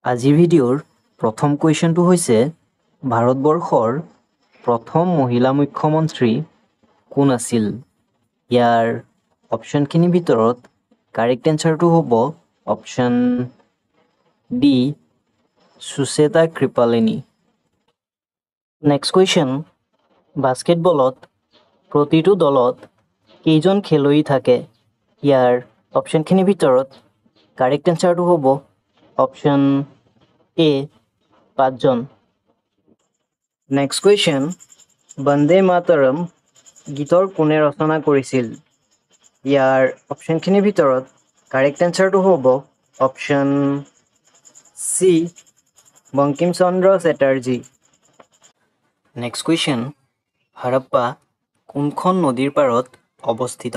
আজিৰ ভিডিঅ'ৰ প্ৰথম কুৱেশ্যনটো হৈছে ভাৰতবৰ্ষৰ প্ৰথম মহিলা মুখ্যমন্ত্ৰী কোন আছিল? ইয়াৰ অপশ্যনখিনিৰ ভিতৰত কাৰেক্ট এনচাৰটো হ'ব option D Sucheta Kripalani. Next question, বাস্কেটবলত প্ৰতিটো দলত কেইজন খেলুৱৈ থাকে? ইয়াৰ অপশ্যনখিনিৰ ভিতৰত কাৰেক্ট এনচাৰটো হ'ব অপশ্যন এ 5 জন। নেক্সট কুৱেশ্যন, বন্দে মাতৰম গীতৰ কোনে ৰচনা কৰিছিল? ইয়াৰ অপশ্যনখিনিৰ ভিতৰত কাৰেক্ট এনচাৰটো হ'ব অপশ্যন চি বংকিম চন্দ্ৰ চেটাৰ্জী। নেক্সট কুৱেশ্যন, হাৰাপ্পা কোনখন নদীৰ পাৰত অৱস্থিত?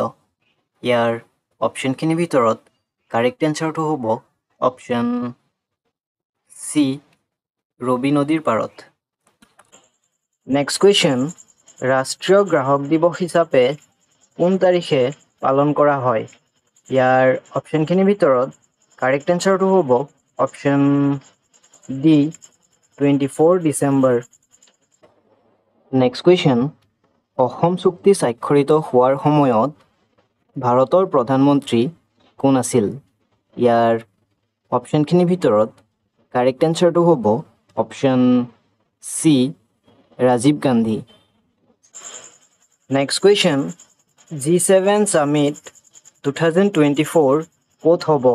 ইয়াৰ অপশ্যনখিনিৰ ভিতৰত কাৰেক্ট এনচাৰটো হ'ব অপশ্যন চি ৰবি নদীৰ পাৰত। নেক্সট কুৱেশ্যন, ৰাষ্ট্ৰীয় গ্ৰাহক দিৱস হিচাপে কোন তাৰিখে পালন কৰা হয়? ইয়াৰ অপশ্যনখিনিৰ ভিতৰত কাৰেক্ট এনচাৰটো হ'ব option D 24 December. Next question, Assam চুক্তি স্বাক্ষৰিত হোৱাৰ সময়ত ভাৰতৰ প্ৰধানমন্ত্ৰী কোন আছিল? ইয়াৰ অপশ্যনখিনিৰ ভিতৰত কাৰেক্ট এনচাৰটো হ'ব option C Rajiv Gandhi. Next question, G7 summit 2024 ক'ত হ'ব?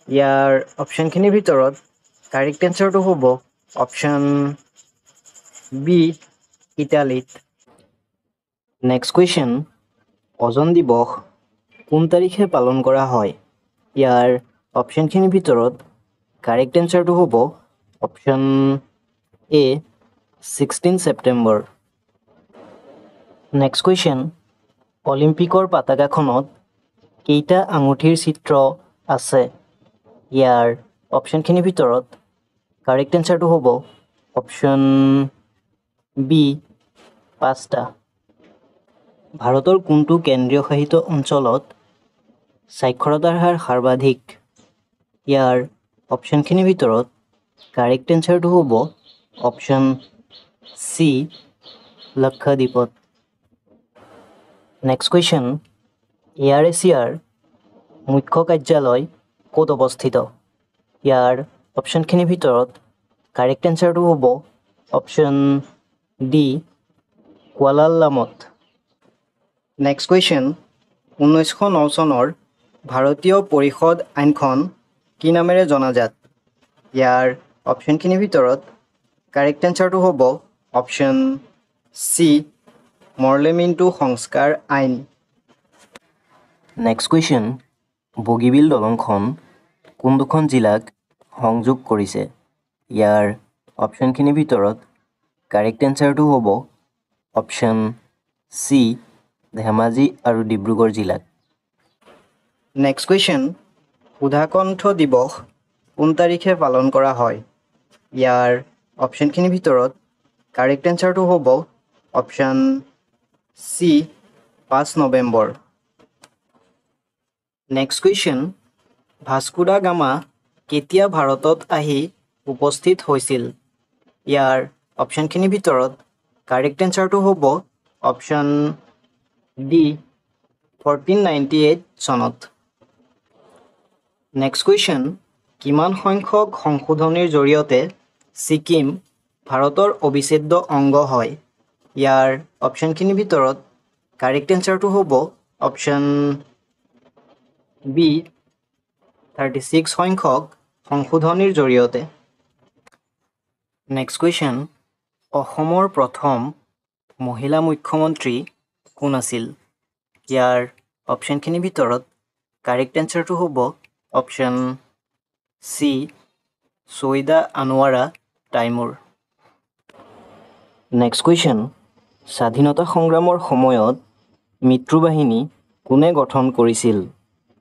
ইয়াৰ অপশ্যনখিনিৰ ভিতৰত কাৰেক্ট এনচাৰটো হ'ব অপশ্যন বি ইটালীত। নেক্সট কুৱেশ্যন, অজন দিৱস কোন তাৰিখে পালন কৰা হয়? ইয়াৰ অপশ্যনখিনিৰ ভিতৰত কাৰেক্ট এনচাৰটো হ'ব অপশ্যন এ 16 ছেপ্টেম্বৰ। নেক্সট কুৱেশ্যন, অলিম্পিকৰ পতাকাখনত কেইটা আঙুঠিৰ চিত্ৰ আছে? ইয়াৰ অপশ্যনখিনিৰ ভিতৰত কাৰেক্ট এনচাৰটো হ'ব অপশ্যন বি 5টা। ভাৰতৰ কোনটো কেন্দ্ৰীয় শাসিত অঞ্চলত সাক্ষৰতাৰ হাৰ সৰ্বাধিক? ইয়াৰ অপশ্যনখিনিৰ ভিতৰত কাৰেক্ট এনচাৰটো হ'ব অপশ্যন চি লক্ষদ্বীপত। নেক্সট কুৱেশ্যন, এয়াৰ এছিয়াৰ মুখ্য কাৰ্যালয় ক'ত অৱস্থিত? ইয়াৰ অপশ্যনখিনিৰ ভিতৰত কাৰেক্ট এনচাৰটো হ'ব অপশ্যন ডি কুৱালালামত। নেক্সট কুৱেশ্যন, 1909 চনৰ ভাৰতীয় পৰিষদ আইনখন কি নামেৰে জনাজাত? ইয়াৰ অপশ্যনখিনিৰ ভিতৰত কাৰেক্ট এনচাৰটো হ'ব অপশ্যন চি মৰ্লেমিণ্টু সংস্কাৰ আইন। নেক্সট কুৱেশ্যন, বগীবিল দলংখন কোন দুখন জিলাক সংযোগ কৰিছে? ইয়াৰ অপশ্যনখিনিৰ ভিতৰত কাৰেক্ট এনচাৰটো হ'ব অপশ্যন চি ধেমাজি আৰু ডিব্ৰুগড় জিলাক। নেক্সট কুৱেশ্যন, সুধাকণ্ঠ দিৱস কোন তাৰিখে পালন কৰা হয়? ইয়াৰ অপশ্যনখিনিৰ ভিতৰত কাৰেক্ট এনচাৰটো হ'ব option C 5 November. Next question, Vasco da Gama কেতিয়া ভাৰতত আহি উপস্থিত হৈছিল? ইয়াৰ অপশ্যনখিনিৰ ভিতৰত কাৰেক্ট এনচাৰটো হ'ব অপশ্যন ডি 1498 চনত। নেক্সট কুৱেশ্যন, কিমান সংখ্যক সংশোধনীৰ জৰিয়তে ছিকিম ভাৰতৰ অবিচ্ছেদ্য অংগ হয়? ইয়াৰ অপশ্যনখিনিৰ ভিতৰত কাৰেক্ট এনচাৰটো হ'ব অপশ্যন বি 36 সংখ্যক সংশোধনীৰ জৰিয়তে। নেক্সট কুৱেশ্যন, অসমৰ প্ৰথম মহিলা মুখ্যমন্ত্ৰী কোন আছিল? ইয়াৰ অপশ্যনখিনিৰ ভিতৰত কাৰেক্ট এনচাৰটো হ'ব option C Syeda Anowara Taimur. Next question, স্বাধীনতা সংগ্ৰামৰ সময়ত মিত্ৰবাহিনী কোনে গঠন কৰিছিল?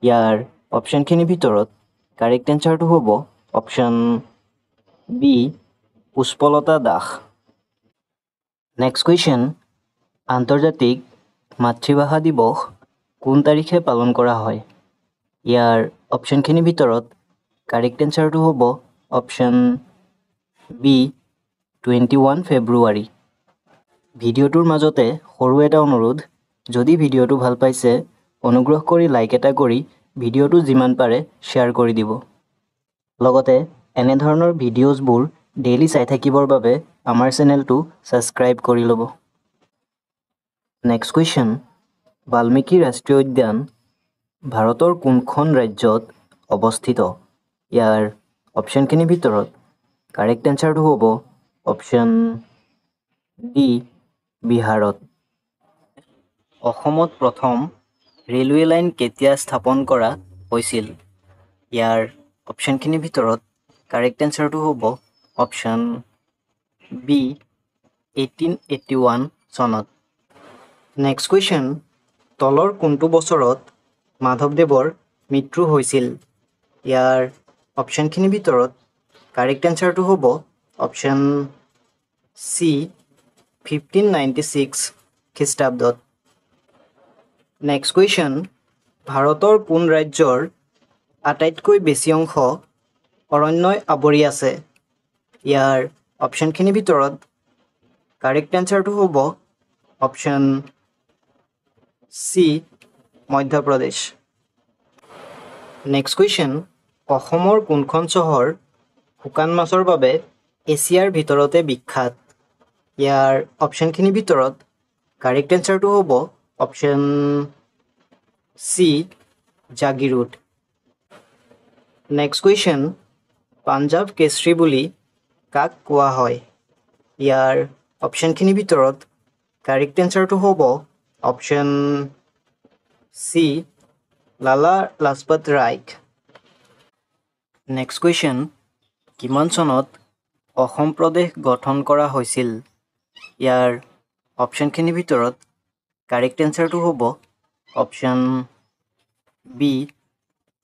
ইয়াৰ অপশ্যনখিনিৰ ভিতৰত কাৰেক্ট এনচাৰটো হ'ব option B Pushpalata Das. Next question, আন্তৰ্জাতিক মাতৃভাষা দিৱস কোন তাৰিখে পালন কৰা হয়? ইয়াৰ অপশ্যনখিনিৰ ভিতৰত কাৰেক্ট এনচাৰটো হ'ব অপশ্যন বি 21 ফেব্ৰুৱাৰী। ভিডিঅ'টোৰ মাজতে সৰু এটা অনুৰোধ, যদি ভিডিঅ'টো ভাল পাইছে অনুগ্ৰহ কৰি লাইক এটা কৰি ভিডিঅ'টো যিমান পাৰে শ্বেয়াৰ কৰি দিব। লগতে এনেধৰণৰ ভিডিঅ'জবোৰ ডেইলি চাই থাকিবৰ বাবে আমাৰ চেনেলটো ছাবস্ক্ৰাইব কৰি ল'ব। নেক্সট কুৱেশ্যন, বাল্মীকি ৰাষ্ট্ৰীয় উদ্যান ভাৰতৰ কোনখন ৰাজ্যত অৱস্থিত? ইয়াৰ অপশ্যনখিনিৰ ভিতৰত কাৰেক্ট এনচাৰটো হ'ব অপশ্যন ডি বিহাৰত। অসমত প্ৰথম ৰেলৱে লাইন কেতিয়া স্থাপন কৰা হৈছিল? ইয়াৰ অপশ্যনখিনিৰ ভিতৰত কাৰেক্ট এনচাৰটো হ'ব অপশ্যন বি 1881 চনত। নেক্সট কুৱেশ্যন, তলৰ কোনটো বছৰত মাধৱদেৱৰ মৃত্যু হৈছিল? ইয়াৰ অপশ্যনখিনিৰ ভিতৰত কাৰেক্ট এনচাৰটো হ'ব অপশ্যন চি 1596 খ্ৰীষ্টাব্দত। নেক্সট কুৱেশ্যন, ভাৰতৰ কোন ৰাজ্যৰ আটাইতকৈ বেছি অংশ অৰণ্যই আৱৰি আছে? ইয়াৰ অপশ্যনখিনিৰ ভিতৰত কাৰেক্ট এনচাৰটো হ'ব option C Madhya Pradesh. Next question, অসমৰ কোনখন চহৰ শুকান মাছৰ বাবে এছিয়াৰ ভিতৰতে বিখ্যাত? ইয়াৰ অপশ্যনখিনিৰ ভিতৰত কাৰেক্ট এনচাৰটো হ'ব option C Jagiroad. Next question, Punjab Kesari বুলি কাক কোৱা হয়? ইয়াৰ অপশ্যনখিনিৰ ভিতৰত কাৰেক্ট এনচাৰটো হ'ব option C Lala Lajpat Rai. Next question, কিমান চনত অসম প্ৰদেশ গঠন কৰা হৈছিল? ইয়াৰ অপশ্যনখিনিৰ ভিতৰত কাৰেক্ট এনচাৰটো হ'ব অপশ্যন বি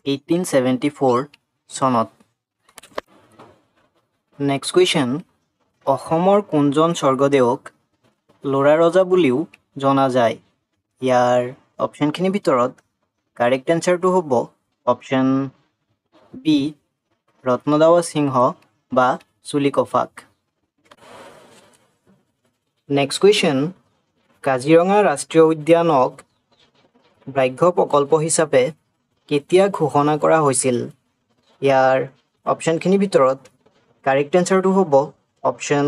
1874 চনত। নেক্সট কুৱেশ্যন, অসমৰ কোনজন স্বৰ্গদেউক ল'ৰা ৰজা বুলিও জনা যায়? ইয়াৰ অপশ্যনখিনিৰ ভিতৰত কাৰেক্ট এনচাৰটো হ'ব অপশ্যন বি ৰত্নদাৱা সিংহ বা চুলিকফাক। নেক্সট কুৱেশ্যন, কাজিৰঙা ৰাষ্ট্ৰীয় উদ্যানক ব্যাঘ্ৰ প্ৰকল্প হিচাপে কেতিয়া ঘোষণা কৰা হৈছিল? ইয়াৰ অপশ্যনখিনিৰ ভিতৰত কাৰেক্ট এনচাৰটো হ'ব অপশ্যন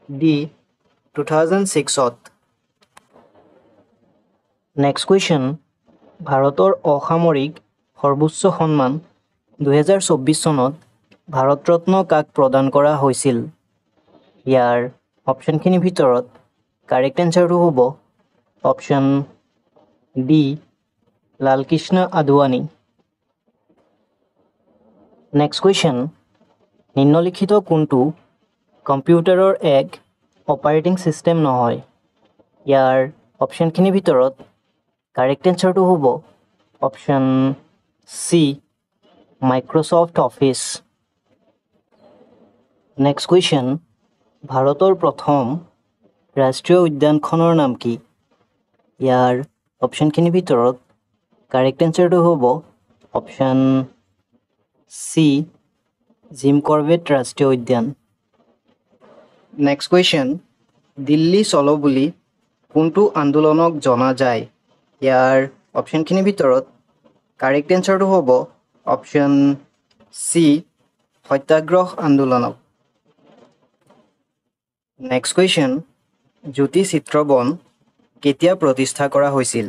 ডি 2006ত। নেক্সট কুৱেশ্যন, ভাৰতৰ অসামৰিক সৰ্বোচ্চ সন্মান 2024 চনত ভাৰত ৰত্ন কাক প্ৰদান কৰা হৈছিল? ইয়াৰ অপশ্যনখিনিৰ ভিতৰত কাৰেক্ট এনচাৰটো হ'ব option D Lalkrishna Advani. Next question, নিম্নলিখিত কোনটো কম্পিউটাৰৰ এক অপাৰেটিং ছিষ্টেম নহয়? ইয়াৰ অপশ্যনখিনিৰ ভিতৰত কাৰেক্ট এনচাৰটো হ'ব option C Microsoft office. Next question, ভাৰতৰ প্ৰথম ৰাষ্ট্ৰীয় উদ্যানখনৰ নাম কি? ইয়াৰ অপশ্যনখিনিৰ ভিতৰত কাৰেক্ট এনচাৰটো হ'ব অপশ্যন চি জিম কৰবেট ৰাষ্ট্ৰীয় উদ্যান। নেক্সট কুৱেশ্যন, দিল্লী চলো বুলি কোনটো আন্দোলনক জনা যায়? ইয়াৰ অপশ্যনখিনিৰ ভিতৰত কাৰেক্ট এনচাৰটো হ'ব অপশ্যন চি সত্যাগ্ৰহ আন্দোলনক। নেক্সট কুৱেশ্যন, জ্যোতি চিত্ৰবন কেতিয়া প্ৰতিষ্ঠা কৰা হৈছিল?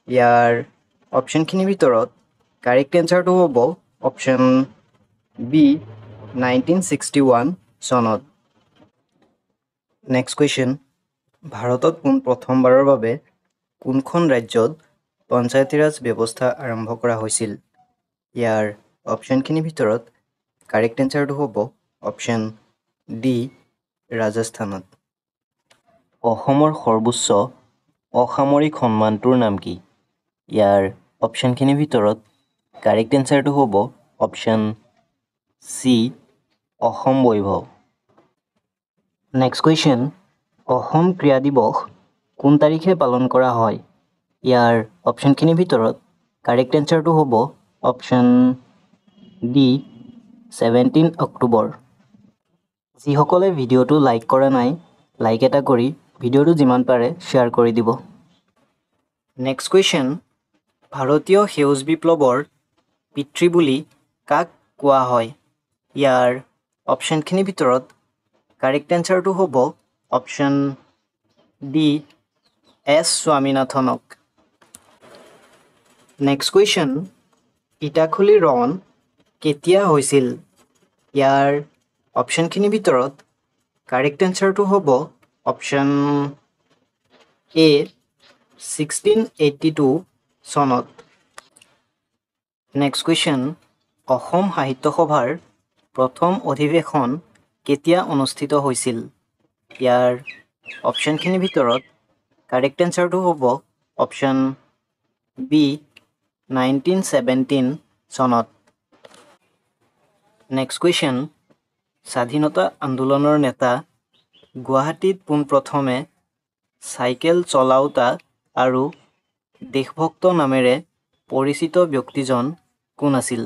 ইয়াৰ অপশ্যনখিনিৰ ভিতৰত কাৰেক্ট এনচাৰটো হ'ব অপশ্যন বি 1961 চনত। নেক্সট কুৱেশ্যন, ভাৰতত প্ৰথমবাৰৰ বাবে কোনখন ৰাজ্যত পঞ্চায়তী ৰাজ ব্যৱস্থা আৰম্ভ কৰা হৈছিল? ইয়াৰ অপশ্যনখিনিৰ ভিতৰত কাৰেক্ট এনচাৰটো হ'ব অপশ্যন ডি ৰাজস্থানত। অসমৰ সৰ্বোচ্চ অসামৰিক সন্মানটোৰ নাম কি? ইয়াৰ অপশ্যনখিনিৰ ভিতৰত কাৰেক্ট এনচাৰটো হ'ব অপশ্যন চি অসম বৈভৱ। নেক্সট কুৱেশ্যন, অসম ক্ৰীড়া দিৱস কোন তাৰিখে পালন কৰা হয়? ইয়াৰ অপশ্যনখিনিৰ ভিতৰত কাৰেক্ট এনচাৰটো হ'ব অপশ্যন ডি 17 অক্টোবৰ। যিসকলে ভিডিঅ'টো লাইক কৰা নাই, লাইক এটা কৰি ভিডিঅ'টো যিমান পাৰে শ্বেয়াৰ কৰি দিব। নেক্সট কুৱেশ্যন, ভাৰতীয় সেউজ বিপ্লৱৰ পিতৃ বুলি কাক কোৱা হয়? ইয়াৰ অপশ্যনখিনিৰ ভিতৰত কাৰেক্ট এনচাৰটো হ'ব অপশ্যন ডি এছ স্বামীনাথনক। নেক্সট কুৱেশ্যন, ইটাখুলি ৰণ কেতিয়া হৈছিল? ইয়াৰ অপশ্যনখিনিৰ ভিতৰত কাৰেক্ট এনচাৰটো হ'ব অপশ্যন এ 1682 চনত। নেক্সট কুৱেশ্যন, অসম সাহিত্য সভাৰ প্ৰথম অধিৱেশন কেতিয়া অনুষ্ঠিত হৈছিল? ইয়াৰ অপশ্যনখিনিৰ ভিতৰত কাৰেক্ট এনচাৰটো হ'ব অপশ্যন বি 1917 চনত। নেক্সট কুৱেশ্যন, স্বাধীনতা আন্দোলনৰ নেতা গুৱাহাটীত পোনপ্ৰথমে চাইকেল চলাওঁতা আৰু দেশভক্ত নামেৰে পৰিচিত ব্যক্তিজন কোন আছিল?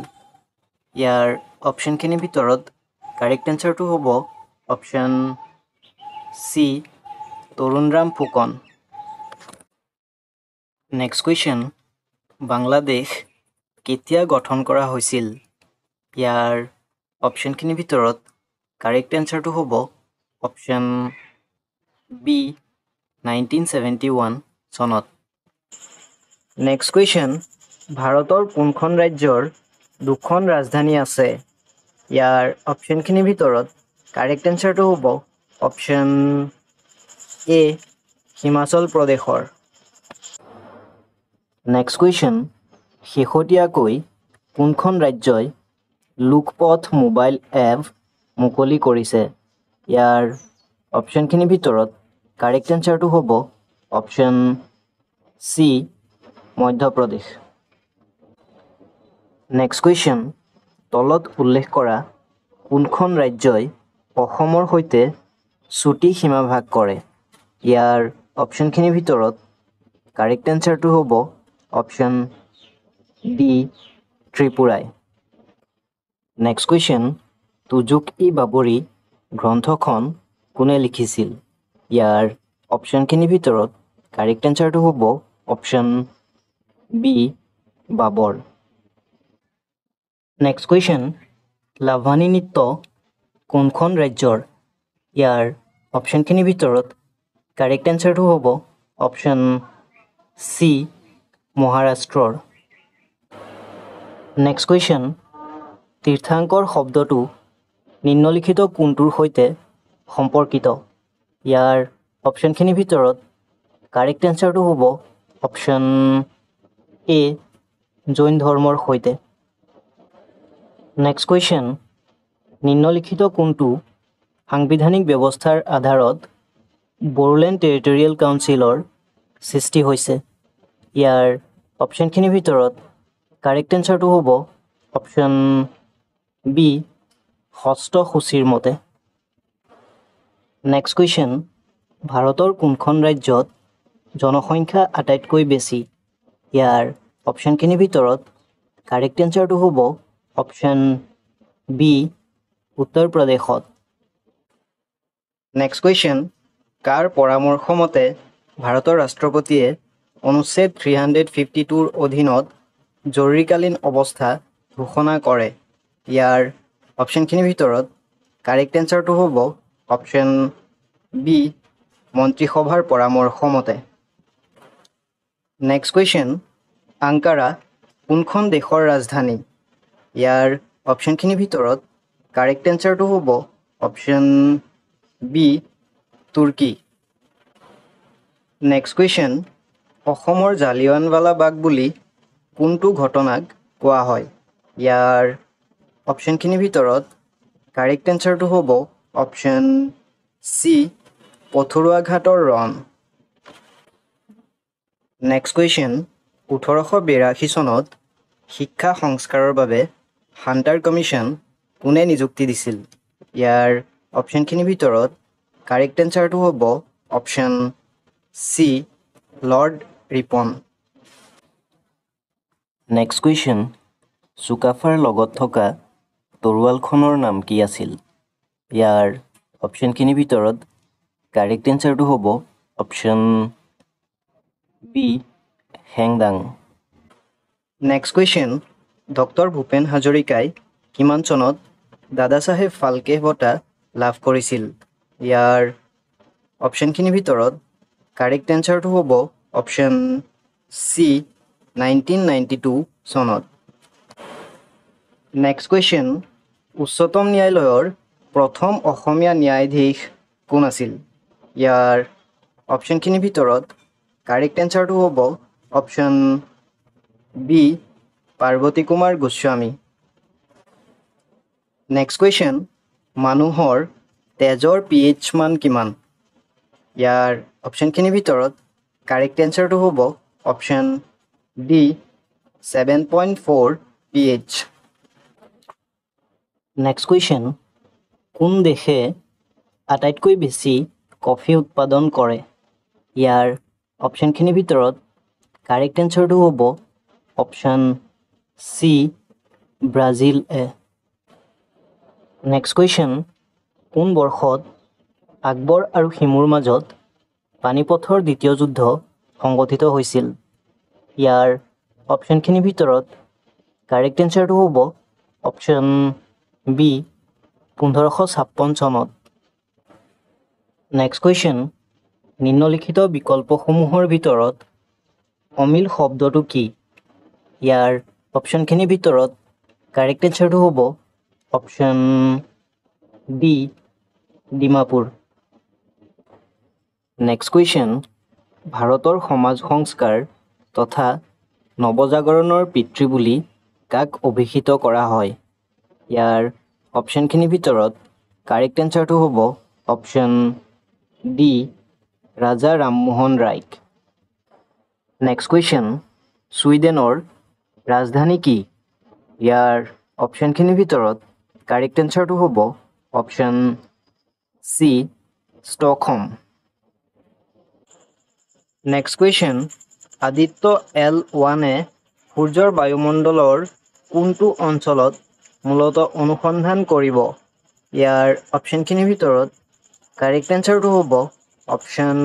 ইয়াৰ অপশ্যনখিনিৰ ভিতৰত কাৰেক্ট এনচাৰটো হ'ব option C Tarunram Phukan. Next question, Bangladesh কেতিয়া গঠন কৰা হৈছিল? ইয়াৰ অপশ্যনখিনিৰ ভিতৰত কাৰেক্ট এনচাৰটো হ'ব অপশ্যন বি 1971 চনত। নেক্সট কুৱেশ্যন, ভাৰতৰ কোনখন ৰাজ্যৰ দুখন ৰাজধানী আছে? ইয়াৰ অপশ্যনখিনিৰ ভিতৰত কাৰেক্ট এনচাৰটো হ'ব অপশ্যন এ হিমাচল প্ৰদেশৰ। নেক্সট কুৱেশ্যন, শেহতীয়াকৈ কোনখন ৰাজ্যই লোকপথ মোবাইল এপ মুকলি কৰিছে? ইয়াৰ অপশ্যনখিনিৰ ভিতৰত কাৰেক্ট এনচাৰটো হ'ব option C Madhya Pradesh. Next question, তলত উল্লেখ কৰা কোনখন ৰাজ্যই অসমৰ সৈতে চুটি সীমা ভাগ কৰে? ইয়াৰ অপশ্যনখিনিৰ ভিতৰত কাৰেক্ট এনচাৰটো হ'ব অপশ্যন ডি ত্ৰিপুৰাই। নেক্সট কুৱেশ্যন, তুজুক-ই-বাবৰি গ্ৰন্থখন কোনে লিখিছিল? ইয়াৰ অপশ্যনখিনিৰ ভিতৰত কাৰেক্ট এনচাৰটো হ'ব অপশ্যন বি বাবৰ। নেক্সট কুৱেশ্যন, লাভানী নৃত্য কোনখন ৰাজ্যৰ? ইয়াৰ অপশ্যনখিনিৰ ভিতৰত কাৰেক্ট এনচাৰটো হ'ব অপশ্যন চি মহাৰাষ্ট্ৰৰ। নেক্সট কুৱেশ্যন, তীৰ্থংকৰ শব্দটো নিম্নলিখিত কোনটোৰ সৈতে সম্পৰ্কিত? ইয়াৰ অপশ্যনখিনিৰ ভিতৰত কাৰেক্ট এনচাৰটো হ'ব অপশ্যন এ জৈন ধৰ্মৰ সৈতে। নেক্সট কুৱেশ্যন, নিম্নলিখিত কোনটো সাংবিধানিক ব্যৱস্থাৰ আধাৰত বড়োলেণ্ড টেৰিটৰিয়েল কাউন্সিলৰ সৃষ্টি হৈছে? ইয়াৰ অপশ্যনখিনিৰ ভিতৰত কাৰেক্ট এনচাৰটো হ'ব অপশ্যন বি ষষ্ঠ সূচীৰ মতে। নেক্সট কুৱেশ্যন, ভাৰতৰ কোনখন ৰাজ্যত জনসংখ্যা আটাইতকৈ বেছি? ইয়াৰ অপশ্যনখিনিৰ ভিতৰত কাৰেক্ট এনচাৰটো হ'ব অপশ্যন বি উত্তৰ প্ৰদেশত। নেক্সট কুৱেশ্যন, কাৰ পৰামৰ্শ মতে ভাৰতৰ ৰাষ্ট্ৰপতিয়ে অনুচ্ছেদ 352ৰ অধীনত জৰুৰীকালীন অৱস্থা ঘোষণা কৰে? ইয়াৰ অপশ্যনখিনিৰ ভিতৰত কাৰেক্ট এনচাৰটো হ'ব অপশ্যন বি মন্ত্ৰীসভাৰ পৰামৰ্শ মতে। নেক্সট কুৱেশ্যন, আংকাৰা কোনখন দেশৰ ৰাজধানী? ইয়াৰ অপশ্যনখিনিৰ ভিতৰত কাৰেক্ট এনচাৰটো হ'ব অপশ্যন বি তুৰ্কী। নেক্সট কুৱেশ্যন, অসমৰ জালিয়ানৱালা বাগ বুলি কোনটো ঘটনাক কোৱা হয়? ইয়াৰ অপশ্যনখিনিৰ ভিতৰত কাৰেক্ট এনচাৰটো হ'ব অপশ্যন চি পথৰুৱাঘাটৰ ৰণ। নেক্সট কুৱেশ্যন, 1882 চনত শিক্ষা সংস্কাৰৰ বাবে হাণ্টাৰ কমিশ্যন কোনে নিযুক্তি দিছিল? ইয়াৰ অপশ্যনখিনিৰ ভিতৰত কাৰেক্ট এনচাৰটো হ'ব option C lord Ripon. Next question, চুকাফাৰ লগত থকা তৰোৱালখনৰ নাম কি আছিল? ইয়াৰ অপশ্যনখিনিৰ ভিতৰত কাৰেক্ট এনচাৰটো হ'ব option B Hengdang. Next question, doctor Bhupen হাজৰিকাই কিমান চনত দাদা চাহেব ফাল্কে বঁটা লাভ কৰিছিল? ইয়াৰ অপশ্যনখিনিৰ ভিতৰত কাৰেক্ট এনচাৰটো হ'ব অপশ্যন চি 1992 চনত। নেক্সট কুৱেশ্যন, উচ্চতম ন্যায়ালয়ৰ প্ৰথম অসমীয়া ন্যায়াধীশ কোন আছিল? ইয়াৰ অপশ্যনখিনিৰ ভিতৰত কাৰেক্ট এনচাৰটো হ'ব option B Parbati Kumar Goswami. Next question, মানুহৰ তেজৰ pH মান কিমান? ইয়াৰ অপশ্যনখিনিৰ ভিতৰত কাৰেক্ট এনচাৰটো হ'ব option D 7.4 pH। Next question, কোন দেশে আটাইতকৈ বেছি কফি উৎপাদন কৰে? ইয়াৰ অপশ্যনখিনিৰ ভিতৰত কাৰেক্ট এনচাৰটো হ'ব অপশ্যন চি ব্ৰাজিল এ। নেক্সট কুৱেশ্যন, কোন বৰ্ষত আকবৰ আৰু হিমুৰ মাজত পানিপথৰ দ্বিতীয় যুদ্ধ সংঘটিত হৈছিল? ইয়াৰ অপশ্যনখিনিৰ ভিতৰত কাৰেক্ট এনচাৰটো হ'ব অপশ্যন বি 1556 চনত। নেক্সট কুৱেশ্যন, নিম্নলিখিত বিকল্পসমূহৰ ভিতৰত অমিল শব্দটো কি? ইয়াৰ অপশ্যনখিনিৰ ভিতৰত কাৰেক্ট এনচাৰটো হ'ব option D Dimapur. Next question, ভাৰতৰ সমাজ সংস্কাৰ তথা নৱজাগৰণৰ পিতৃ বুলি কাক অভিহিত কৰা হয়? ইয়াৰ অপশ্যনখিনিৰ ভিতৰত কাৰেক্ট এনচাৰটো হ'ব অপশ্যন ডি ৰাজা ৰামমোহন ৰায়ক। নেক্সট কুৱেশ্যন, ছুইডেনৰ ৰাজধানী কি? ইয়াৰ অপশ্যনখিনিৰ ভিতৰত কাৰেক্ট এনচাৰটো হ'ব option C Stockholm. Next question, Aditya L1-এ সূৰ্যৰ বায়ুমণ্ডলৰ কোনটো অঞ্চলত মূলতঃ অনুসন্ধান কৰিব? ইয়াৰ অপশ্যনখিনিৰ ভিতৰত কাৰেক্ট এনচাৰটো হ'ব অপশ্যন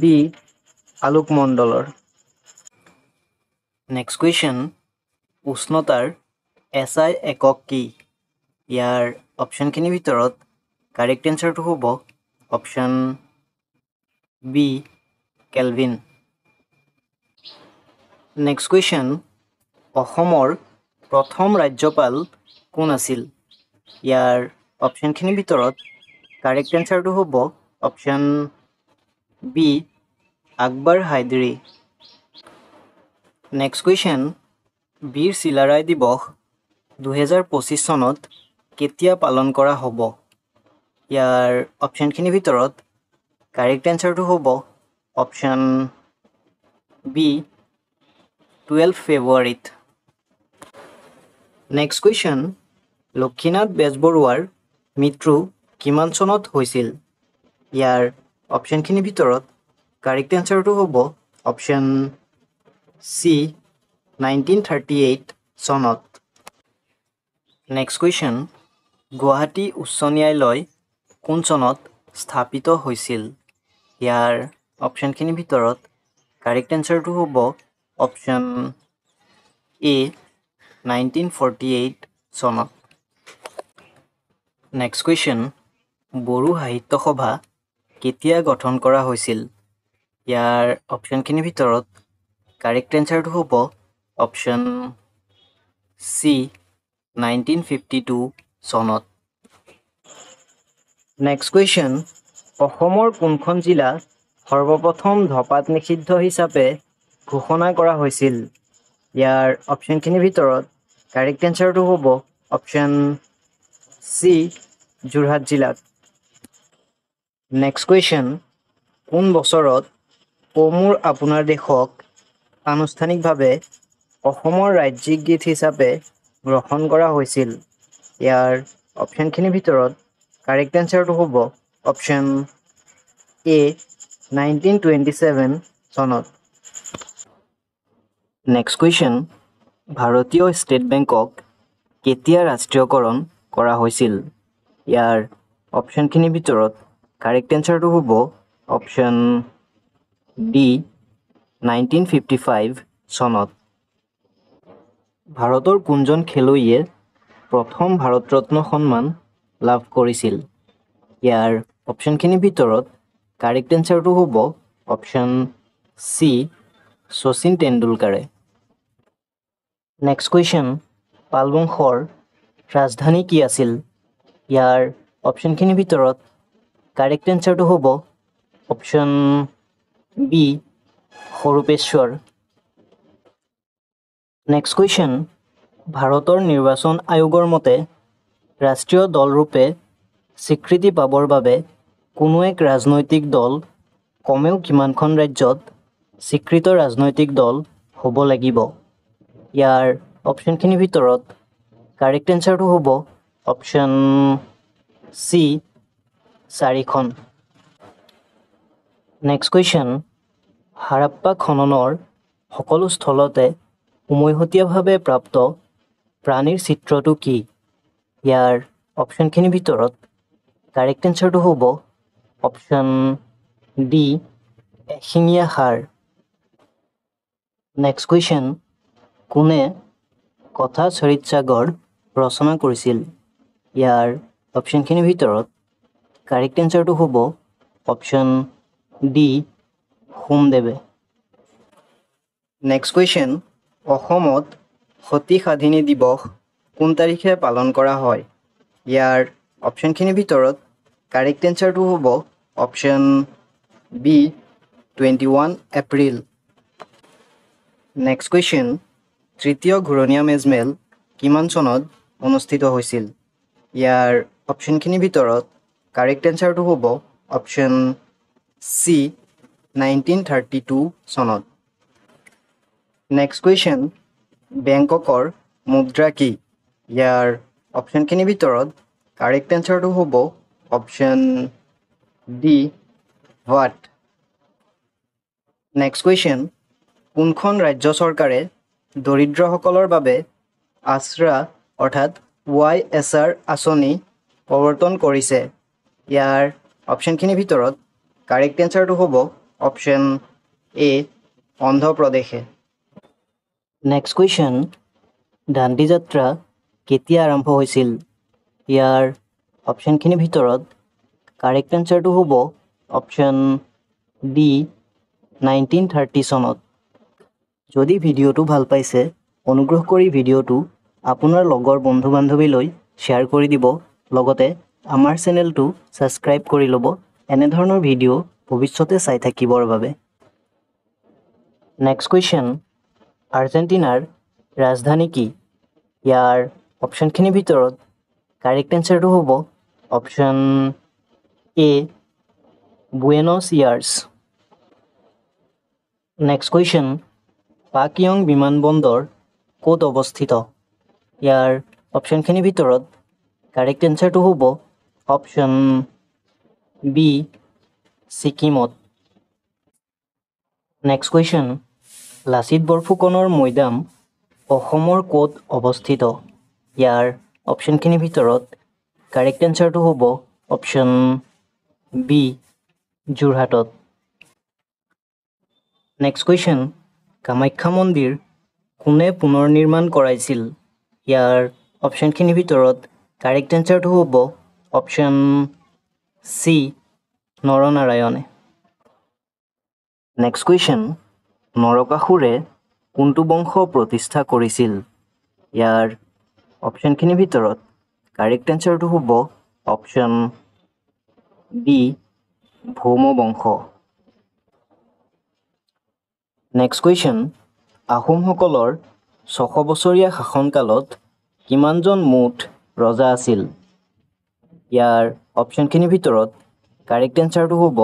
বি আলোকমণ্ডলৰ। নেক্সট কুৱেশ্যন, উষ্ণতাৰ SI একক কি? ইয়াৰ অপশ্যনখিনিৰ ভিতৰত কাৰেক্ট এনচাৰটো হ'ব option B Kelvin. Next question, অসমৰ প্ৰথম ৰাজ্যপাল কোন আছিল? ইয়াৰ অপশ্যনখিনিৰ ভিতৰত কাৰেক্ট এনচাৰটো হ'ব option B Akbar Hydari. Next question, Bir Chilarai দিৱস 2025 চনত কেতিয়া পালন কৰা হ'ব? ইয়াৰ অপশ্যনখিনিৰ ভিতৰত কাৰেক্ট এনচাৰটো হ'ব অপশ্যন বি 12 ফেব্ৰুৱাৰীত। নেক্সট কুৱেশ্যন, লক্ষীনাথ বেজবৰুৱাৰ মৃত্যু কিমান চনত হৈছিল? ইয়াৰ অপশ্যনখিনিৰ ভিতৰত কাৰেক্ট এনচাৰটো হ'ব অপশ্যন চি 1938 চনত। নেক্সট কুৱেশ্যন, গুৱাহাটী উচ্চ ন্যায়ালয় কোন চনত স্থাপিত হৈছিল? ইয়াৰ অপশ্যনখিনিৰ ভিতৰত কাৰেক্ট এনচাৰটো হ'ব অপশ্যন এ 1948 চনত। নেক্সট কুৱেশ্যন, বড়ো সাহিত্য সভা কেতিয়া গঠন কৰা হৈছিল? ইয়াৰ অপশ্যনখিনিৰ ভিতৰত কাৰেক্ট এনচাৰটো হ'ব অপশ্যন চি 1952 চনত। নেক্সট কুৱেশ্যন, অসমৰ কোনখন জিলা সৰ্বপ্ৰথম ধঁপাত নিষিদ্ধ হিচাপে ঘোষণা কৰা হৈছিল? ইয়াৰ অপশ্যনখিনিৰ ভিতৰত কাৰেক্ট এনচাৰটো হ'ব অপশ্যন চি যোৰহাট জিলাত। নেক্সট কুৱেশ্যন, কোন বছৰত অ' মোৰ আপোনাৰ দেশক আনুষ্ঠানিকভাৱে অসমৰ ৰাজ্যিক গীত হিচাপে গ্ৰহণ কৰা হৈছিল? ইয়াৰ অপশ্যনখিনিৰ ভিতৰত কাৰেক্ট এনচাৰটো হ'ব অপশ্যন এ 1927 চনত। নেক্সট কুৱেশ্যন, ভাৰতীয় ষ্টেট বেংকক কেতিয়া ৰাষ্ট্ৰীয়কৰণ কৰা হৈছিল? ইয়াৰ অপশ্যনখিনিৰ ভিতৰত কাৰেক্ট এনচাৰটো হ'ব অপশ্যন ডি 1955 চনত। ভাৰতৰ কোনজন খেলুৱৈয়ে প্ৰথম ভাৰত ৰত্ন সন্মান লাভ কৰিছিল? ইয়াৰ অপশ্যনখিনিৰ ভিতৰত কাৰেক্ট এনচাৰটো হ'ব অপশ্যন চি শচীন তেণ্ডুলকাৰে। নেক্সট কুৱেশ্যন, পাল বংশৰ ৰাজধানী কি আছিল? ইয়াৰ অপশ্যনখিনিৰ ভিতৰত কাৰেক্ট এনচাৰটো হ'ব অপশ্যন বি সৰুপেশ্বৰ। নেক্সট কুৱেশ্যন, ভাৰতৰ নিৰ্বাচন আয়োগৰ মতে ৰাষ্ট্ৰীয় দলৰূপে স্বীকৃতি পাবৰ বাবে কোনো এক ৰাজনৈতিক দল কমেও কিমানখন ৰাজ্যত স্বীকৃত ৰাজনৈতিক দল হ'ব লাগিব? ইয়াৰ অপশ্যনখিনিৰ ভিতৰত কাৰেক্ট এনচাৰটো হ'ব অপশ্যন চি 4খন। নেক্সট কুৱেশ্যন, হাৰাপ্পা খননৰ সকলো স্থলতে উমৈহতীয়াভাৱে প্ৰাপ্ত প্ৰাণীৰ চিত্ৰটো কি? ইয়াৰ অপশ্যনখিনিৰ ভিতৰত কাৰেক্ট এনচাৰটো হ'ব অপশ্যন ডি এশিঙীয়া ষাঁড়। নেক্সট কুৱেশ্যন, কোনে কথা চৰিতসাগৰ ৰচনা কৰিছিল? ইয়াৰ অপশ্যনখিনিৰ ভিতৰত কাৰেক্ট এনচাৰটো হ'ব অপশ্যন ডি সোমদেৱে। নেক্সট কুৱেশ্যন, অসমত সতী সাধিনী দিৱস কোন তাৰিখে পালন কৰা হয়? ইয়াৰ অপশ্যনখিনিৰ ভিতৰত কাৰেক্ট এনচাৰটো হ'ব option B 21 April. Next question, তৃতীয় ঘূৰণীয়া মেজমেল কিমান চনত অনুষ্ঠিত হৈছিল? ইয়াৰ অপশ্যনখিনিৰ ভিতৰত কাৰেক্ট এনচাৰটো হ'ব অপশ্যন চি 1932 চনত। নেক্সট কুৱেশ্যন, বেংককৰ মুদ্ৰা কি? ইয়াৰ অপশ্যনখিনিৰ ভিতৰত কাৰেক্ট এনচাৰটো হ'ব অপশ্যন ডি ভাট। নেক্সট কুৱেশ্যন, কোনখন ৰাজ্য চৰকাৰে দৰিদ্ৰসকলৰ বাবে আশ্ৰা অৰ্থাৎ YSR আঁচনি প্ৰৱৰ্তন কৰিছে? ইয়াৰ অপশ্যনখিনিৰ ভিতৰত কাৰেক্ট এনচাৰটো হ'ব অপশ্যন এ অন্ধ্ৰপ্ৰদেশে। নেক্সট কুৱেশ্যন, দাণ্ডি যাত্ৰা কেতিয়া আৰম্ভ হৈছিল? ইয়াৰ অপশ্যনখিনিৰ ভিতৰত কাৰেক্ট এনচাৰটো হ'ব অপশ্যন ডি 1930 চনত। যদি ভিডিঅ'টো ভাল পাইছে অনুগ্ৰহ কৰি ভিডিঅ'টো আপোনাৰ লগৰ বন্ধু বান্ধৱীলৈ শ্বেয়াৰ কৰি দিব, লগতে আমাৰ চেনেলটো ছাবস্ক্ৰাইব কৰি ল'ব এনেধৰণৰ ভিডিঅ' ভৱিষ্যতে চাই থাকিবৰ বাবে। নেক্সট কুৱেশ্যন, আৰ্জেণ্টিনাৰ ৰাজধানী কি? ইয়াৰ অপশ্যনখিনিৰ ভিতৰত কাৰেক্ট এনচাৰটো হ'ব option A Buenos Aires. Next question, Pakyong বিমানবন্দৰ ক'ত অৱস্থিত? ইয়াৰ অপশ্যনখিনিৰ ভিতৰত কাৰেক্ট এনচাৰটো হ'ব অপশ্যন বি ছিকিমত। নেক্সট কুৱেশ্যন, লাচিত বৰফুকনৰ মৈদাম অসমৰ ক'ত অৱস্থিত? ইয়াৰ অপশ্যনখিনিৰ ভিতৰত কাৰেক্ট এনচাৰটো হ'ব অপশ্যন বি যোৰহাটত। নেক্সট কুৱেশ্যন, কামাখ্যা মন্দিৰ কোনে পুনৰ নিৰ্মাণ কৰাইছিল? ইয়াৰ অপশ্যনখিনিৰ ভিতৰত কাৰেক্ট এনচাৰটো হ'ব অপশ্যন চি নৰনাৰায়ণে। নেক্সট কুৱেশ্যন, নৰকাসুৰে কোনটো বংশ প্ৰতিষ্ঠা কৰিছিল? ইয়াৰ অপশ্যনখিনিৰ ভিতৰত কাৰেক্ট এনচাৰটো হ'ব অপশ্যন বি ভৌম বংশ। নেক্সট কুৱেশ্যন, আহোমসকলৰ 600 বছৰীয়া শাসনকালত কিমানজন মুঠ ৰজা আছিল? ইয়াৰ অপশ্যনখিনিৰ ভিতৰত কাৰেক্ট এনচাৰটো হ'ব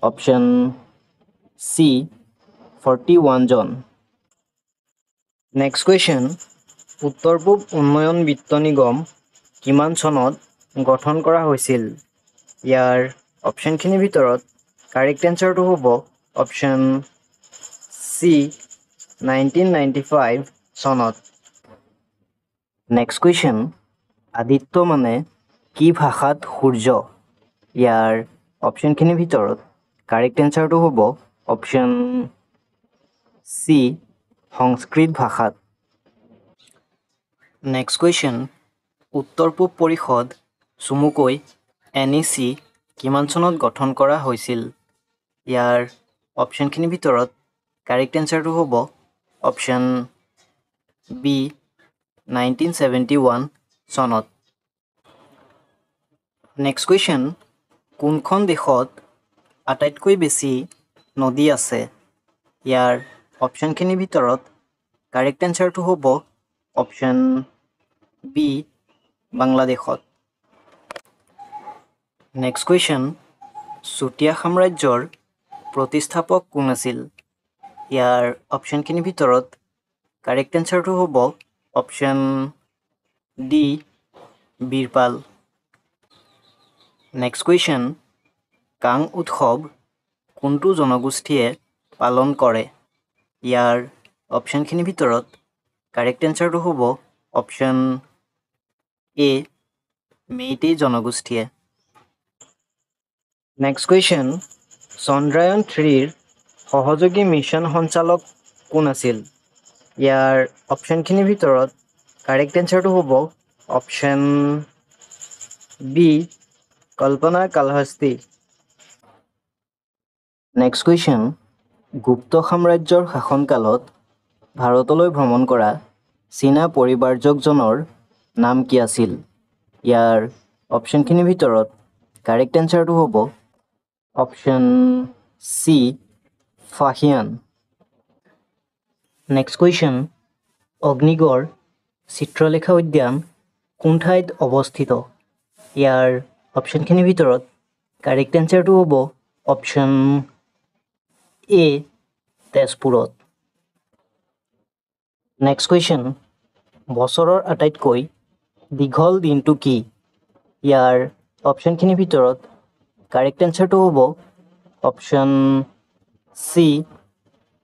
অপশ্যন চি 41 জন। নেক্সট কুৱেশ্যন, উত্তৰ পূব উন্নয়ন বিত্ত নিগম কিমান চনত গঠন কৰা হৈছিল? ইয়াৰ অপশ্যনখিনিৰ ভিতৰত কাৰেক্ট এনচাৰটো হ'ব অপশ্যন চি 1995 চনত। নেক্সট কুৱেশ্যন, আদিত্য মানে কি ভাষাত সূৰ্য? ইয়াৰ অপশ্যনখিনিৰ ভিতৰত কাৰেক্ট এনচাৰটো হ'ব অপশ্যন চি, সংস্কৃত ভাষাত। নেক্সট কুৱেশ্যন, উত্তৰ পূব পৰিষদ চমুকৈ NEC কিমান চনত গঠন কৰা হৈছিল? ইয়াৰ অপশ্যনখিনিৰ ভিতৰত কাৰেক্ট এনচাৰটো হ'ব অপশ্যন বি, 1971 চনত। নেক্সট কুৱেশ্যন, কোনখন দেশত আটাইতকৈ বেছি নদী আছে? ইয়াৰ অপশ্যনখিনিৰ ভিতৰত কাৰেক্ট এনচাৰটো হ'ব অপশ্যন বি, বাংলাদেশত। নেক্সট কুৱেশ্যন, চুতীয়া সাম্ৰাজ্যৰ প্ৰতিষ্ঠাপক কোন আছিল? ইয়াৰ অপশ্যনখিনিৰ ভিতৰত কাৰেক্ট এনচাৰটো হ'ব option D, Birpal. Next question, Kang উৎসৱ কোনটো জনগোষ্ঠীয়ে পালন কৰে? ইয়াৰ অপশ্যনখিনিৰ ভিতৰত কাৰেক্ট এনচাৰটো হ'ব অপশ্যন এ, মেইটেই জনগোষ্ঠীয়ে। নেক্সট কুৱেশ্যন, চন্দ্ৰায়ন 3ৰ সহযোগী মিছন সঞ্চালক কোন আছিল? ইয়াৰ অপশ্যনখিনিৰ ভিতৰত কাৰেক্ট এনচাৰটো হ'ব অপশ্যন বি, কল্পনা কালহস্তি। নেক্সট কুৱেশ্যন, গুপ্ত সাম্ৰাজ্যৰ শাসনকালত ভাৰতলৈ ভ্ৰমণ কৰা চীনা পৰিব্ৰাজকজনৰ নাম কি আছিল? ইয়াৰ অপশ্যনখিনিৰ ভিতৰত কাৰেক্ট এনচাৰটো হ'ব option C, Fa-Hien. Next question, Agnigarh Chitralekha উদ্যান কোন ঠাইত অৱস্থিত? ইয়াৰ অপশ্যনখিনিৰ ভিতৰত কাৰেক্ট এনচাৰটো হ'ব অপশ্যন এ, তেজপুৰত। নেক্সট কুৱেশ্যন, বছৰৰ আটাইতকৈ দীঘল দিনটো কি? ইয়াৰ অপশ্যনখিনিৰ ভিতৰত কাৰেক্ট এনচাৰটো হ'ব option C,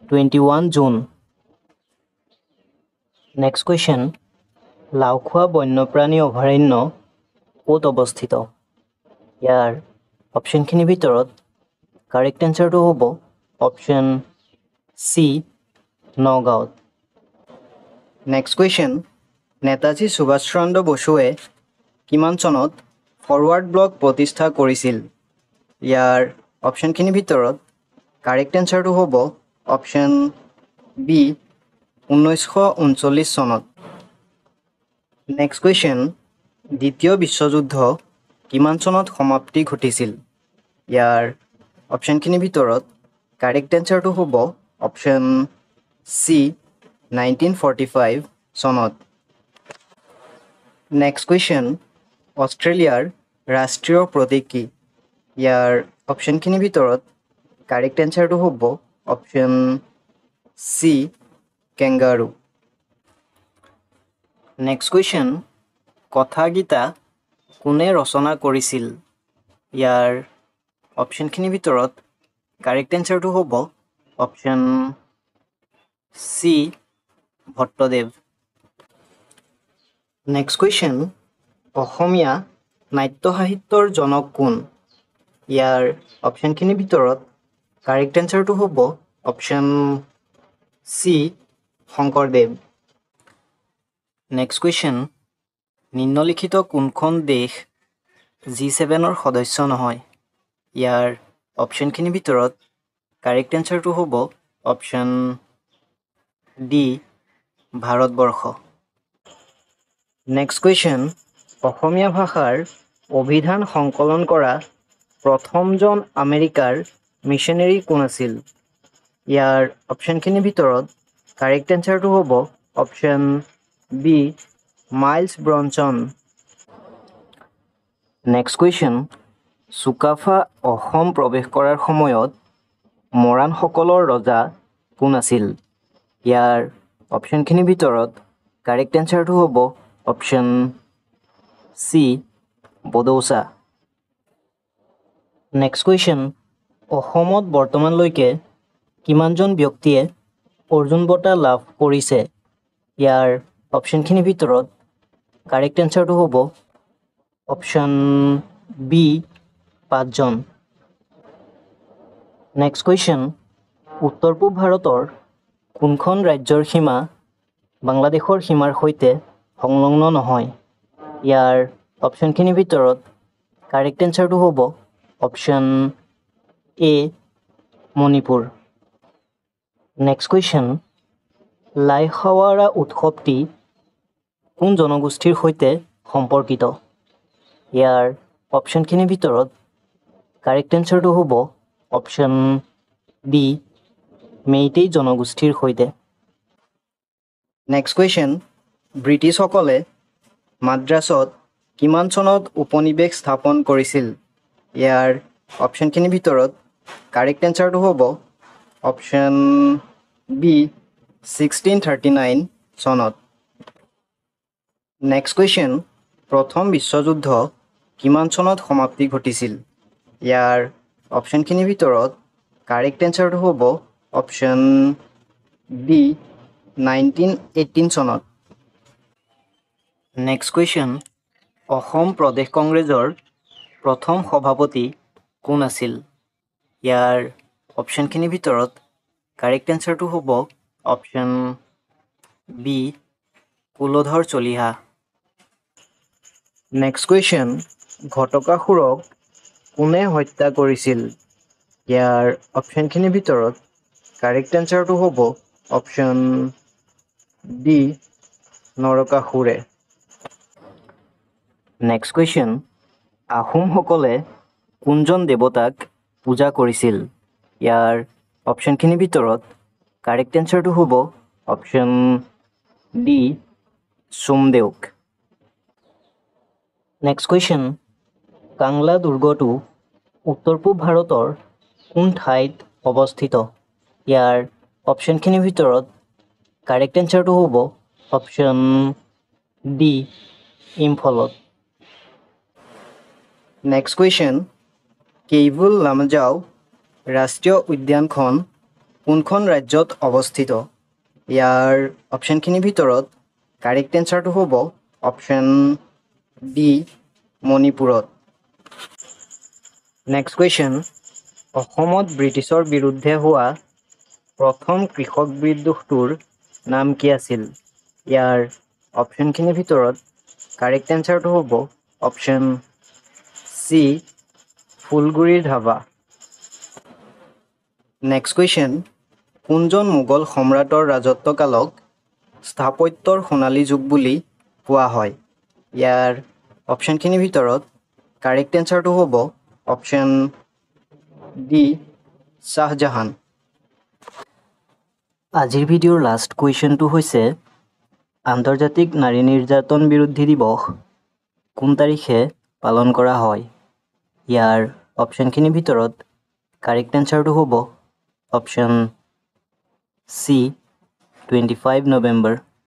21 June. Next question, Laokhowa বন্যপ্ৰাণী অভয়াৰণ্য ক'ত অৱস্থিত? ইয়াৰ অপশ্যনখিনিৰ ভিতৰত কাৰেক্ট এনচাৰটো হ'ব অপশ্যন চি, নগাঁৱত। নেক্সট কুৱেশ্যন, নেতাজী সুভাষ চন্দ্ৰ বসুৱে কিমান চনত ফৰৱাৰ্ড ব্লক প্ৰতিষ্ঠা কৰিছিল? ইয়াৰ অপশ্যনখিনিৰ ভিতৰত কাৰেক্ট এনচাৰটো হ'ব অপশ্যন বি, 1939 চনত। নেক্সট কুৱেশ্যন, দ্বিতীয় বিশ্বযুদ্ধ কিমান চনত সমাপ্তি ঘটিছিল? ইয়াৰ অপশ্যনখিনিৰ ভিতৰত কাৰেক্ট এনচাৰটো হ'ব অপশ্যন চি, 1945 চনত। নেক্সট কুৱেশ্যন, অষ্ট্ৰেলিয়াৰ ৰাষ্ট্ৰীয় প্ৰতীক কি? ইয়াৰ অপশ্যনখিনিৰ ভিতৰত কাৰেক্ট এনচাৰটো হ'ব option C, kangaroo. Next question, কথা গীতা কোনে ৰচনা কৰিছিল? ইয়াৰ অপশ্যনখিনিৰ ভিতৰত কাৰেক্ট এনচাৰটো হ'ব option C, Bhattadev. Next question, Asomiya নাট্য সাহিত্যৰ জনক কোন? ইয়াৰ অপশ্যনখিনিৰ ভিতৰত কাৰেক্ট এনচাৰটো হ'ব option C, Sankardev. Next question, নিম্নলিখিত কোনখন দেশ G7ৰ সদস্য নহয়? ইয়াৰ অপশ্যনখিনিৰ ভিতৰত কাৰেক্ট এনচাৰটো হ'ব option D, Bharatvarsha. Next question, Asomiya ভাষাৰ অভিধান সংকলন কৰা প্ৰথমজন আমেৰিকাৰ মিছনেৰী কোন আছিল? ইয়াৰ অপশ্যনখিনিৰ ভিতৰত কাৰেক্ট এনচাৰটো হ'ব option B, Miles Bronson. Next question, Sukaphaa Assam প্ৰৱেশ কৰাৰ সময়ত মৰাণসকলৰ ৰজা কোন আছিল? ইয়াৰ অপশ্যনখিনিৰ ভিতৰত কাৰেক্ট এনচাৰটো হ'ব option C, Bodousa. Next question, অসমত বৰ্তমানলৈকে কিমানজন ব্যক্তিয়ে অৰ্জুন বঁটা লাভ কৰিছে? ইয়াৰ অপশ্যনখিনিৰ ভিতৰত কাৰেক্ট এনচাৰটো হ'ব অপশ্যন বি 5 জন। নেক্সট কুৱেশ্যন, উত্তৰ পূব ভাৰতৰ কোনখন ৰাজ্যৰ সীমা বাংলাদেশৰ সীমাৰ সৈতে সংলগ্ন নহয়? ইয়াৰ অপশ্যনখিনিৰ ভিতৰত কাৰেক্ট এনচাৰটো হ'ব option A Manipur. Next question, লাইখাৱাৰা উৎসৱটি কোন জনগোষ্ঠীৰ সৈতে সম্পৰ্কিত? ইয়াৰ অপশ্যনখিনিৰ ভিতৰত কাৰেক্ট এনচাৰটো হ'ব অপশ্যন ডি মেইটেই জনগোষ্ঠীৰ সৈতে। নেক্সট কুৱেশ্যন, ব্ৰিটিছসকলে মাদ্ৰাছত কিমান চনত উপনিৱেশ স্থাপন কৰিছিল? ইয়াৰ অপশ্যনখিনিৰ ভিতৰত কাৰেক্ট এনচাৰটো হ'ব অপশ্যন বি 1639 চনত। নেক্সট কুৱেশ্যন, প্ৰথম বিশ্বযুদ্ধ কিমান চনত সমাপ্তি ঘটিছিল? ইয়াৰ অপশ্যনখিনিৰ ভিতৰত কাৰেক্ট এনচাৰটো হ'ব অপশ্যন ডি 1918 চনত। নেক্সট কুৱেশ্যন, অসম প্ৰদেশ কংগ্ৰেছৰ প্ৰথম সভাপতি কোন আছিল? ইয়াৰ অপশ্যনখিনিৰ ভিতৰত কাৰেক্ট এনচাৰটো হ'ব option B Kuladhar Chaliha. Next question, ঘটকাসুৰক কোনে হত্যা কৰিছিল? ইয়াৰ অপশ্যনখিনিৰ ভিতৰত কাৰেক্ট এনচাৰটো হ'ব অপশ্যন ডি নৰকাসুৰে। নেক্সট কুৱেশ্যন, আহোমসকলে কোনজন দেৱতাক পূজা কৰিছিল? ইয়াৰ অপশ্যনখিনিৰ ভিতৰত কাৰেক্ট এনচাৰটো হ'ব অপশ্যন ডি সোমদেউক। নেক্সট কুৱেশ্যন, কাংলা দুৰ্গটো উত্তৰ পূব ভাৰতৰ কোন ঠাইত অৱস্থিত? ইয়াৰ অপশ্যনখিনিৰ ভিতৰত কাৰেক্ট এনচাৰটো হ'ব অপশ্যন ডি ইম্ফলত। নেক্সট কুৱেশ্যন, কেইবুল লামজাও ৰাষ্ট্ৰীয় উদ্যানখন কোনখন ৰাজ্যত অৱস্থিত? ইয়াৰ অপশ্যনখিনিৰ ভিতৰত কাৰেক্ট এনচাৰটো হ'ব অপশ্যন ডি মণিপুৰত। নেক্সট কুৱেশ্যন, অসমত ব্ৰিটিছৰ বিৰুদ্ধে হোৱা প্ৰথম কৃষক বিদ্ৰোহটোৰ নাম কি আছিল? ইয়াৰ অপশ্যনখিনিৰ ভিতৰত কাৰেক্ট এনচাৰটো হ'ব অপশ্যন চি ফুলগুৰিৰ ধাবা। নেক্সট কুৱেশ্যন, কোনজন মোগল সম্ৰাটৰ ৰাজত্বকালক স্থাপত্যৰ সোণালী যুগ বুলি কোৱা হয়? ইয়াৰ অপশ্যনখিনিৰ ভিতৰত কাৰেক্ট এনচাৰটো হ'ব অপশ্যন ডি শ্বাহজাহান। আজিৰ ভিডিঅ'ৰ লাষ্ট কুৱেশ্যনটো হৈছে আন্তৰ্জাতিক নাৰী নিৰ্যাতন বিৰোধী দিৱস কোন তাৰিখে পালন কৰা হয়? ইয়াৰ অপশ্যনখিনিৰ ভিতৰত কাৰেক্ট এনচাৰটো হ'ব অপশ্যন চি 25 নৱেম্বৰ।